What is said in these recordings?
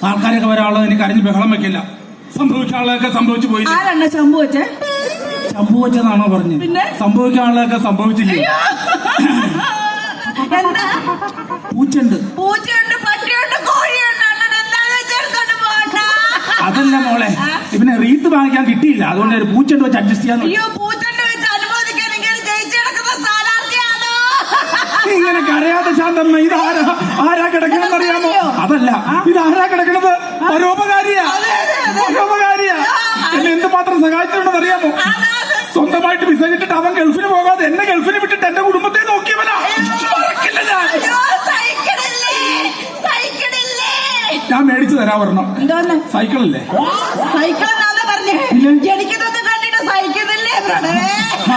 ആൾക്കാരൊക്കെ വരാനുള്ളത് എനിക്ക് അറിഞ്ഞ് ബഹളം വെക്കില്ല. സംഭവിക്കാനുള്ളതൊക്കെ സംഭവിച്ചു പോയി. ആരാണ് സംഭവിച്ചേ? സംഭവിച്ചതാണോ പറഞ്ഞു? പിന്നെ സംഭവിക്കാനുള്ളതൊക്കെ സംഭവിച്ചില്ലേ? എന്താ? പൂച്ചയുണ്ട്, പൂച്ചയുണ്ട്, പട്ടിയുണ്ട്, കോഴിയുണ്ട്. അണ്ണൻ എന്താന്ന് വെച്ചെടുത്തോണ്ട് പോകണ്ട. അതല്ല മോളെ, ഇവനെ റീത്ത് വാങ്ങിക്കാൻ കിട്ടിയില്ല, അതുകൊണ്ട് ഒരു പൂച്ചണ്ട് വെച്ച് അഡ്ജസ്റ്റ് ചെയ്യാൻ. അയ്യോ, പൂച്ചണ്ട് വെച്ച് അനുമോദിക്കാൻ ഇങ്ങനെ ജയിച്ചു കിടക്കുന്ന സ്ഥാനാർത്ഥിയാണോ? ഇങ്ങനെ കരയാതെ ശാന്തമ്മ, ഇത് ആരാ കിടക്കണമെന്ന് അറിയാമോ? അതല്ല, ഇത് ആരാ കിടക്കണത്? പരോപകാരിയാ, പരോപകാരിയാ. എന്നെ എന്തുമാത്രം സഹായിച്ചിട്ടുണ്ടെന്ന് അറിയാമോ? സ്വന്തമായിട്ട് വിസ കിട്ടിട്ട് അവൻ ഗൾഫിന് പോകാതെ എന്നെ ഗൾഫിന് വിട്ടിട്ട് എന്റെ കുടുംബത്തെ നോക്കിയവനാ. ഞാൻ മേടിച്ചു തരാ പറഞ്ഞോ. എന്തോന്ന്? സൈക്കിളല്ലേ? സൈക്കിൾ എന്നാന്ന് പറഞ്ഞേ? എനിക്കിതൊന്നും കണ്ടിട്ട് സഹിക്കുന്നില്ലേ?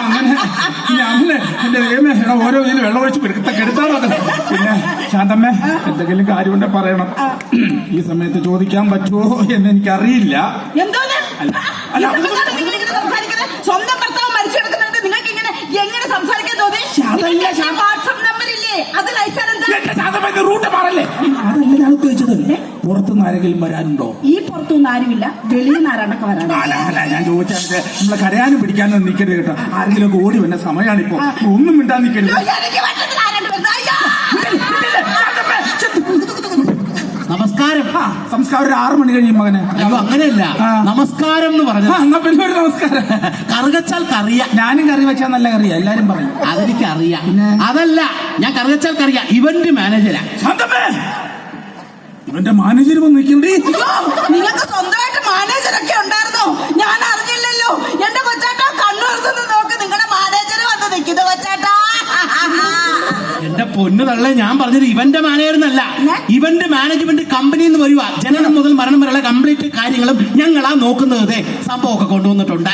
അങ്ങനെ അങ്ങനെ എന്റെ ദൈവമേ, ഓരോ ഇതിൽ വെള്ളം ഒഴിച്ച് കെടുത്താണത്. പിന്നെ ശാന്തമ്മേ, എന്തെങ്കിലും കാര്യമുണ്ടെ പറയണം. ഈ സമയത്ത് ചോദിക്കാൻ പറ്റുമോ എന്ന് എനിക്കറിയില്ല. സ്വന്തം ഭർത്താവ് മരിച്ചു കിടക്കുന്നുണ്ട്, നിങ്ങൾക്ക് ഇങ്ങനെ എങ്ങനെ സംസാരിക്കാൻ തോന്നി? വാട്സ്ആപ്പ് നമ്പറില്ലേ, അതിൽ അയച്ചാൽ റൂട്ട് മാറല്ലേ? അതല്ല ഞാൻ ഉദ്ദേശിച്ചത്. പുറത്തുനിന്ന് ആരെങ്കിലും വരാനുണ്ടോ? ഈ പുറത്തുനിന്ന് ആരുമില്ല, വെളിയിൽ നിന്ന് ആരാണ്ടൊക്കെ വരാനോ? അല്ല, ഞാൻ ചോദിച്ചാൽ നമ്മളെ കരയാനും പിടിക്കാനും നിൽക്കരുത് കേട്ടോ. ആരെങ്കിലും ഓടി വന്ന സമയമാണിപ്പോ. ഒന്നും മിണ്ടാൻ നിൽക്കരുത്. നമസ്കാരം. സംസ്കാരം ഒരു 6 മണി കഴിയും മകന്. അയ്യോ, അങ്ങനെയല്ല, നമസ്കാരം എന്ന് പറഞ്ഞു. എന്നാ പിന്നെ ഒരു നമസ്കാരം. കറുകച്ചാൽ കറിയ. ഞാനും കറി വെച്ചാൽ നല്ല കറിയാ, എല്ലാരും പറയും. അതെനിക്കറിയാം. അതല്ല, ഞാൻ കറുകച്ചാൽ കറിയ ഇവന്റ് മാനേജരാ. ഇവന്റെ മാനേജർ വന്ന് നിൽക്കണ്ടേ? നിങ്ങൾക്ക് സ്വന്തമായിട്ട് മാനേജറൊക്കെ ഉണ്ടായിരുന്നോ? ഞാൻ അറിഞ്ഞില്ലല്ലോ. എന്റെ കൊച്ചാട്ടാ, കണ്ണൂർന്ന് നോക്ക്, നിങ്ങളുടെ മാനേജർ വന്ന് നിൽക്കുന്നു കൊച്ചാട്ടാ. എന്റെ പൊന്നു തള്ളേ, ഞാൻ പറഞ്ഞത് ഇവന്റ് മാനേജർ എന്നല്ല, ഇവന്റ് മാനേജ്മെന്റ് കമ്പനി എന്ന് വരുവാ. ജനനം മുതൽ മരണം വരെയുള്ള കംപ്ലീറ്റ് കാര്യങ്ങളും ഞങ്ങളാ നോക്കുന്നത്. സംഭവമൊക്കെ കൊണ്ടുവന്നിട്ടുണ്ട്.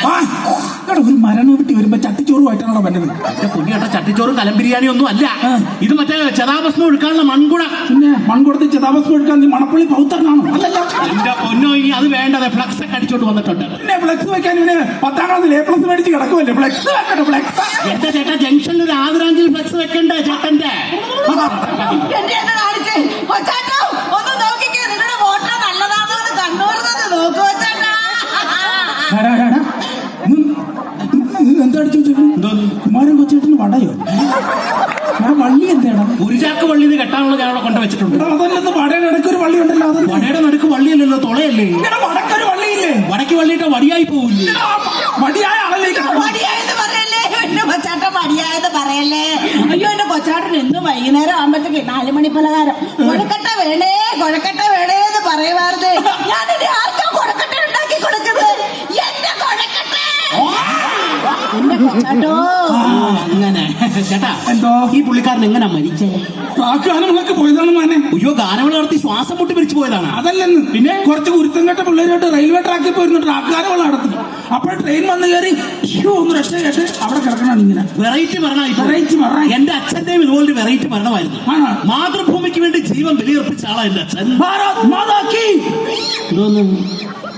ഒരു മരണം വിട്ടി വരുമ്പോ ചട്ടിച്ചോറുമായിട്ടാണോ വന്നത്? എന്റെ പൊന്നിയേട്ട, ചട്ടിച്ചോറും കലം ബിരിയാണി ഒന്നും അല്ല. ഇത് മറ്റേ ചെതാഭസ്മം ഒഴുക്കാനുള്ള മൺകുട. പിന്നെ മൺകുടത്തിൽ ചെതാഭസ്മം ഒഴുക്കാൻ മണപ്പള്ളി പൗത്തറിനാണോ? എന്റെ പൊന്നോ, ഇനി അത് വേണ്ടത്. ഫ്ലക്സ് ഒക്കെ അടിച്ചോണ്ട് വന്നിട്ടുണ്ട്. പിന്നെ ഫ്ലക്സ് വെക്കാൻ ഇവന് 10ാം ക്ലാസ്സിൽ A+ മേടിച്ച് കിടക്കുമല്ലേ? ഫ്ലക്സ് വെക്കട്ടെ, ഫ്ലക്സ്. എന്റെ ചേട്ടാ, ജംഗ്ഷനിൽ ഒരു ആദരാഞ്ജലി ഫ്ലക്സ് വെക്കണ്ടേ ചേട്ടന്റെ? ഒന്ന് നോക്കിക്കേ, നിങ്ങളുടെ വോട്ട് നല്ലതാണോ എന്ന് കണ്ണൂർന്നത് നോക്കൂ ചേട്ടാ. എന്താ അടിച്ചു? കുമാരൻ കൊച്ചേട്ടന് വടയോ? വള്ളി എന്താണ്? ഒരു ചാക്ക് വള്ളി കെട്ടാനുള്ള ഞാൻ അവിടെ കൊണ്ട് വെച്ചിട്ടുണ്ട്. അതല്ലെന്ന് വടയുടെ ഇടയ്ക്ക് ഒരു വള്ളി ഉണ്ടല്ലോ. അത് വടയുടെ നടുക്ക് വള്ളിയല്ലല്ലോ, തുളയല്ലേ? വടക്കൊരു വള്ളിയില്ലേ? വടക്ക് വള്ളിയിട്ട വടിയായി പോവില്ലേ? വടിയായ ആളല്ലേ? വടിയായെന്ന് പറയല്ലേ എന്റെ കൊച്ചാട്ടൻ, വടിയായെന്ന് പറയല്ലേ. അയ്യോ, എന്റെ കൊച്ചാട്ടൻ എന്നും വൈകുന്നേരം ആകുമ്പോഴത്തേക്ക് 4 മണി പലഹാരം കൊഴക്കട്ട വേണേ, കൊഴക്കട്ട വേണേ എന്ന് പറയുവാർന്നേ. ഞാനെന്റെ ആർക്കാ കൊഴക്കട്ട ഉണ്ടാക്കി കൊടുക്കുന്നത്? എന്റെ കൊഴക്കട്ട, എന്റെ കൊച്ചാട്ടോ. അങ്ങനെ ചേട്ടാ, എന്തോ ഈ പുള്ളിക്കാരൻ എങ്ങനാ മരിച്ചേ? ഗാനങ്ങളൊക്കെ പോയതാണ് മോനെ. അയ്യോ, ഗാനങ്ങൾ നടത്തി ശ്വാസം മുട്ടി മരിച്ചു പോയതാണ്. അതല്ലെന്ന്, പിന്നെ കുറച്ച് കുരുത്തം കെട്ട പിള്ളേരോട്ട് റെയിൽവേ ട്രാക്കിൽ പോയിരുന്നു ട്രാക്ക് ഗാനങ്ങൾ നടത്തി. അപ്പോൾ ട്രെയിൻ വന്ന് കയറി ഒന്ന് രക്ഷ കേട്ട് അവിടെ കിടക്കണം. ഇങ്ങനെ വെറൈറ്റി മരണം. എന്റെ അച്ഛന്റെയും ഇതുപോലെ വെറൈറ്റി മരണമായിരുന്നു. മാതൃഭൂമിക്ക് വേണ്ടി ജീവൻ ബലിയർപ്പിച്ച ആളാ എന്റെ അച്ഛൻ.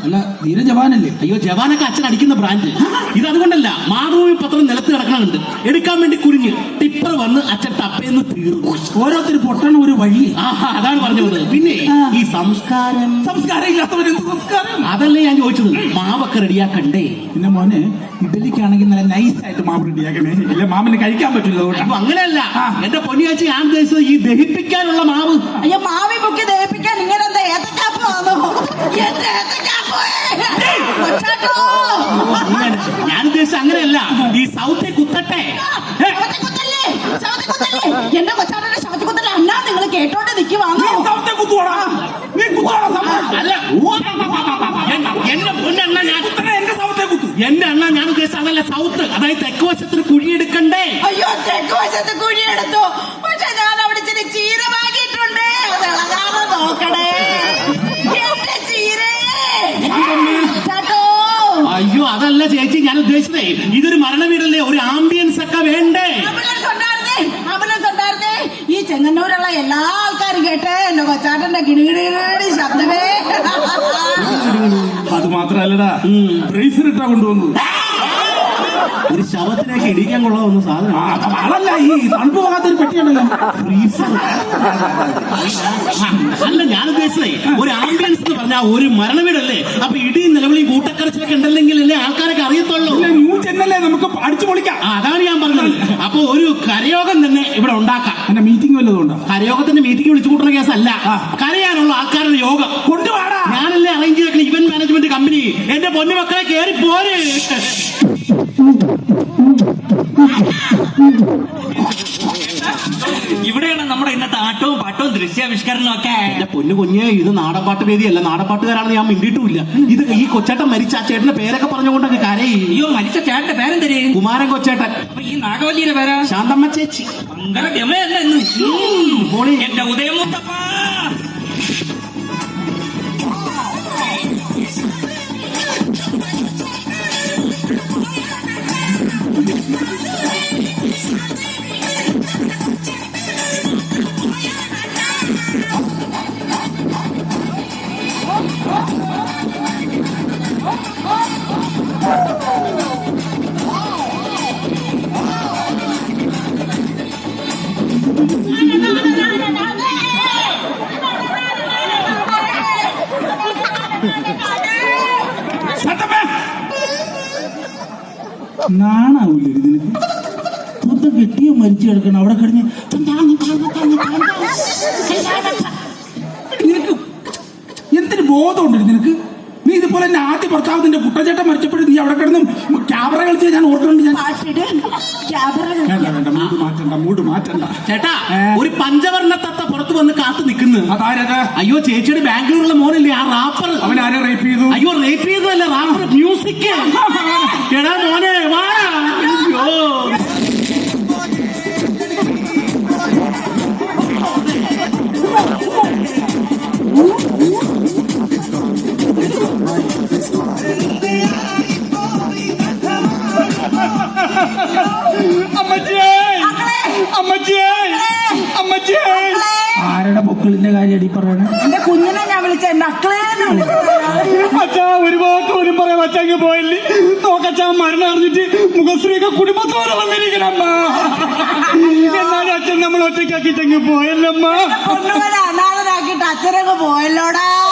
അല്ല, ധീര ജവാനല്ലേ? അയ്യോ, ജവാനൊക്കെ അച്ഛൻ അടിക്കുന്ന ബ്രാൻഡ്. ഇത് അതുകൊണ്ടല്ല, മാതൃഭൂമി പത്രം നിലത്ത് കിടക്കണുണ്ട്, എടുക്കാൻ വേണ്ടി കുനിഞ്ഞ് ടിപ്പർ വന്ന് അച്ഛൻ ടപ്പേന്ന് തീർന്നു. ഓരോരുത്തർ പൊട്ടണ ഒരു വഴി. അതാണ് പറഞ്ഞത്. പിന്നെ ഈ സംസ്കാരം ഇല്ലാത്തവരെന്ത് സംസ്കാരം? അതല്ലേ ഞാൻ ചോദിച്ചത്. മാവൊക്കെ റെഡിയാക്കണ്ടേ? പിന്നെ മോനെ, ഇഡലിക്കാണെങ്കിൽ നല്ല നൈസായിട്ട് മാവ് റെഡിയാക്കണേ, ഇല്ല മാമിന് കഴിക്കാൻ പറ്റില്ല. അപ്പൊ അങ്ങനെയല്ല എന്റെ പൊന്നിയാച്ചി, ഞാൻ ഉദ്ദേശിച്ചത് ഈ ദഹിപ്പിക്കാനുള്ള മാവ്. അയ്യോ, മാവി മുക്കി ദഹിപ്പിക്കാൻ ഇങ്ങനെ എന്താ ഏത്തക്കാപ്പോ ആണോ? എന്റെ ഏത്തക്കാപ്പോ. ഞാൻ ഉദ്ദേശിച്ച അങ്ങനെയല്ല, ഈ സൗത്തെ കുത്തട്ടെ. എന്റെ കൊച്ചാട്ടന്റെ ശവത്തി കുത്തല്ലേ അന്നാ നിങ്ങൾ കേട്ടോണ്ട് നിൽക്കുവാണോ? അല്ല, എന്റെ അണ്ണ ഞാൻ ഉദ്ദേശിച്ച അതല്ല, സൗത്ത്, അതായത് തെക്ക് വശത്തിന് കുഴിയെടുക്കണ്ടേ? അയ്യോ, തെക്ക് വശത്ത് കുഴിയെടുത്തു, പക്ഷെ ഞാൻ അവിടെ ഇച്ചിരി ചീര വാങ്ങിയിട്ടുണ്ട്, അത് ഇളകാതെ നോക്കണേ. എന്റെ ചീരേ. അയ്യോ, അതല്ല ചേച്ചി ഞാൻ ഉദ്ദേശിച്ചതേ, ഇതൊരു മരണ വീടല്ലേ, ഒരു ആംബിയൻസ് ഒക്കെ വേണ്ടേ? ആംബുലൻസ് ഉണ്ടായിരുന്നേ. ഈ ചെങ്ങന്നൂരുള്ള എല്ലാ ആൾക്കാരും കേട്ടെ എന്റെ കൊച്ചാട്ടന്റെ കിടികിടി ശബ്ദമേ. അത് മാത്രല്ലടാ, ബ്രേസർ ഇട്ടാ കൊണ്ടുവന്നത്. ഒരു ശവത്തിനൊക്കെ ഇടിക്കാൻ കൊള്ളാവുന്ന സാധനം. അതല്ല, ഈ തണുപ്പ് പോകാത്തൊരു പെട്ടിയുണ്ടല്ലോ, ഫ്രീസർ. അല്ല, ഞാൻ ഉദ്ദേശിച്ചേ ഒരു ആംബുലൻസ് എന്ന് പറഞ്ഞാൽ ഒരു മരണവീടല്ലേ. അപ്പൊ ഇടിയും നിലവിളിയും കൂട്ടക്കരച്ചിലൊക്കെ ഉണ്ടല്ലെങ്കിലല്ലേ ആൾക്കാരൊക്കെ അറിയത്തുള്ളൂ. ന്യൂ ചെന്നല്ലേ, നമുക്ക് അടിച്ചു പൊളിക്കാം. അതാണ് ഞാൻ പറഞ്ഞത്. അപ്പൊ ഒരു കരയോഗം തന്നെ ഇവിടെ ഉണ്ടാക്കാം. എന്റെ മീറ്റിംഗ് വല്ലതും ഉണ്ടോ? കരയോഗത്തിന്റെ മീറ്റിംഗ് വിളിച്ചു കൂട്ടുന്ന കേസല്ല, കരയാനുള്ള ആൾക്കാരുടെ യോഗം കൊണ്ടുപോടാ. ഞാനല്ലേ അറേഞ്ച് ചെയ്തേക്കുന്ന ഇവന്റ് മാനേജ്മെന്റ് കമ്പനി. എന്റെ പൊന്നു മക്കളെ കേറി പോര്. ഇവിടെയാണ് നമ്മുടെ ഇന്നത്തെ ആട്ടവും പാട്ടവും ദൃശ്യാവിഷ്കരണവും ഒക്കെ. എന്റെ പൊന്നു കുഞ്ഞെ, ഇത് നാടൻപാട്ട് വേദിയല്ല. നാടൻപാട്ടുകാരാണെന്ന് ഞാൻ മിണ്ടിയിട്ടുമില്ല. ഇത് ഈ കൊച്ചേട്ടൻ മരിച്ച ആ ചേട്ടന്റെ പേരൊക്കെ പറഞ്ഞുകൊണ്ടൊക്കെ കരയും. അയ്യോ, മരിച്ച ചേട്ടന്റെ പേരെന്തരേ? കുമാരൻ കൊച്ചേട്ടൻ. അപ്പൊ ഈ നാഗവല്ലിയുടെ പേരാ? ശാന്തമ്മ ചേച്ചി. ഭയങ്കര ഗമയല്ല ഇന്ന്. എന്റെ ഉദയമുത്തപ്പ. നാണാവൂല്ലേ ഇതിന്? മൊത്തം കെട്ടിയോ മരിച്ചു കിടക്കണം അവിടെ കിടന്ന്. നിനക്ക് എന്തിന് ബോധമുണ്ട് നിനക്ക്? നീ ഇതുപോലെ തന്നെ ആദ്യ ഭർത്താവ് നിന്റെ കുട്ടച്ചേട്ടൻ മരിച്ചപ്പോഴും നീ അവിടെ കിടന്നും ക്യാമറ കളിച്ച് ഞാൻ ഓർക്കുന്നുണ്ട്. ഞാൻ വേണ്ട, മൂഡ് മാറ്റണ്ട. ചേട്ടാ, ഒരു പഞ്ചവർണ്ണ തത്ത പുറത്ത് വന്ന് കാത്തു നിൽക്കുന്നു. അതാരത്? അയ്യോ, ചേച്ചിയുടെ ബാംഗ്ലൂരിലെ മോനല്ലേ ആ റാപ്പർ. അവൻ ആരെ റേപ്പ് ചെയ്തു? അയ്യോ, റേപ്പ് ചെയ്തതല്ല, റാപ്പർ മ്യൂസിക്. എടാ മോനെ വാടാ. അയ്യോ, ആരുടെ പൊക്കിളിന്റെ കാര്യം അടി പറയണേ? എന്റെ കുഞ്ഞിനെ ഞാൻ വിളിച്ച മക്കളേന്ന് അച്ഛാ, ഒരു വാക്ക് പോലും പറയാൻ അച്ഛങ്ങ് പോയല്ലേ. നോക്കച്ചാ, മരണം അറിഞ്ഞിട്ട് മുഖശ്രീയൊക്കെ കുടുംബത്തോടെ വന്നിരിക്കണമ്മ. എന്നാലും അച്ഛൻ നമ്മൾ ഒറ്റയ്ക്കാക്കിട്ടങ്ങ് പോയല്ലമ്മ. പൊന്നുപോലെ അനാഥനാക്കിട്ട് അച്ഛനങ്ങ് പോയല്ലോടാ.